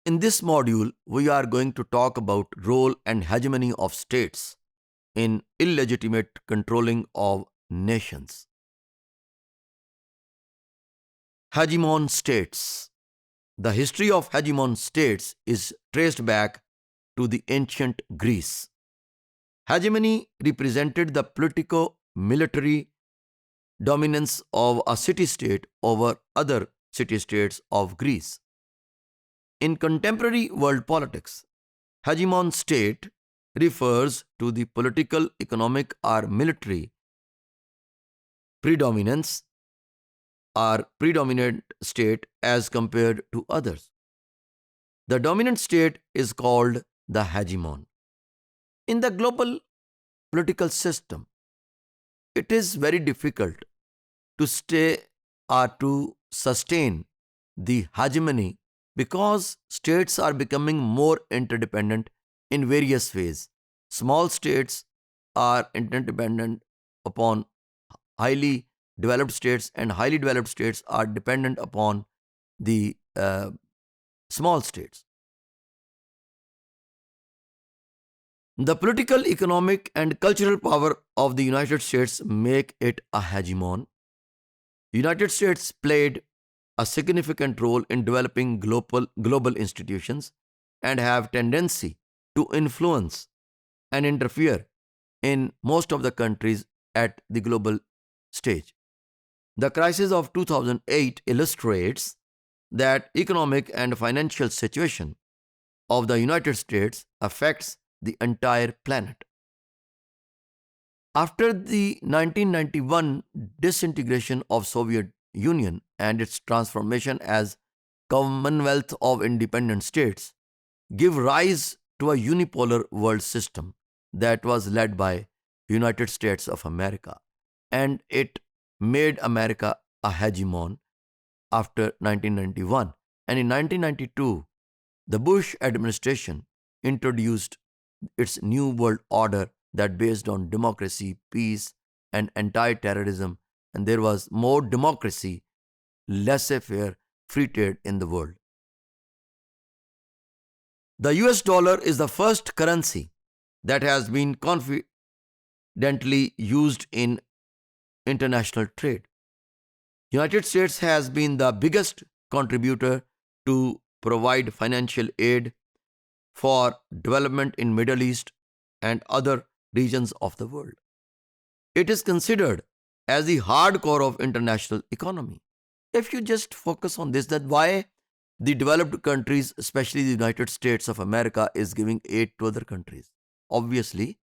In this module, we are going to talk about role and hegemony of states in illegitimate controlling of nations. Hegemon states. The history of hegemon states is traced back to the ancient Greece. Hegemony represented the politico-military dominance of a city-state over other city-states of Greece. In contemporary world politics, hegemon state refers to the political, economic, or military predominance or predominant state as compared to others. The dominant state is called the hegemon. In the global political system, it is very difficult to stay or to sustain the hegemony because states are becoming more interdependent in various ways. Small states are interdependent upon highly developed states, and highly developed states are dependent upon the small states. The political, economic, and cultural power of the United States make it a hegemon. United States played a significant role in developing global institutions and have tendency to influence and interfere in most of the countries at the global stage. The crisis of 2008 illustrates that economic and financial situation of the United States affects the entire planet. After the 1991 disintegration of Soviet Union and its transformation as Commonwealth of Independent States give rise to a unipolar world system that was led by United States of America, and it made America a hegemon after 1991. And in 1992, the Bush administration introduced its new world order that based on democracy, peace, and anti-terrorism, and there was more democracy, laissez-faire, free trade in the world. The US dollar is the first currency that has been confidently used in international trade. United States has been the biggest contributor to provide financial aid for development in Middle East and other regions of the world. It is considered as the hardcore of international economy. If you just focus on this, that why the developed countries, especially the United States of America, is giving aid to other countries. Obviously,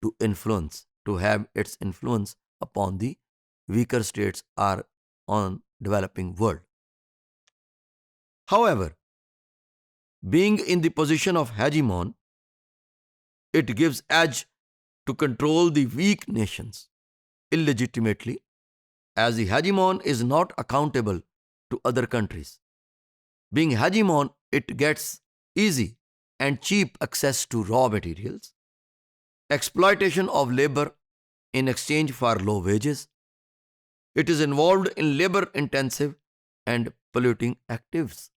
to influence, to have its influence upon the weaker states or on developing world. However, being in the position of hegemon, it gives edge to control the weak nations illegitimately, as the hegemon is not accountable to other countries. Being hegemon, it gets easy and cheap access to raw materials, exploitation of labor in exchange for low wages. It is involved in labor-intensive and polluting activities.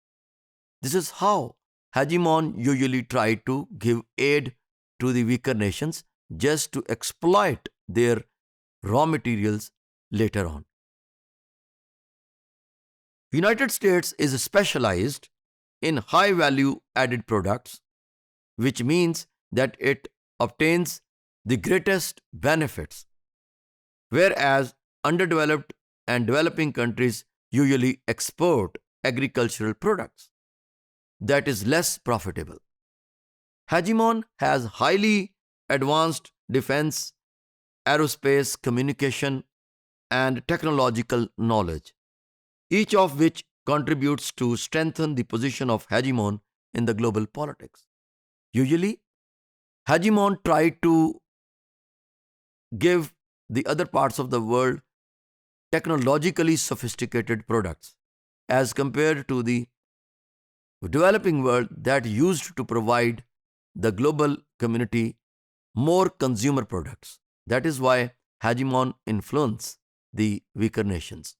This is how hegemon usually try to give aid to the weaker nations just to exploit their raw materials later on. United States is specialized in high value added products, which means that it obtains the greatest benefits, whereas underdeveloped and developing countries usually export agricultural products that is less profitable. Hegemon has highly advanced defense, aerospace, communication, and technological knowledge, each of which contributes to strengthen the position of hegemon in the global politics. Usually, hegemon try to give the other parts of the world technologically sophisticated products as compared to the developing world that used to provide the global community more consumer products. That is why hegemon influence the weaker nations.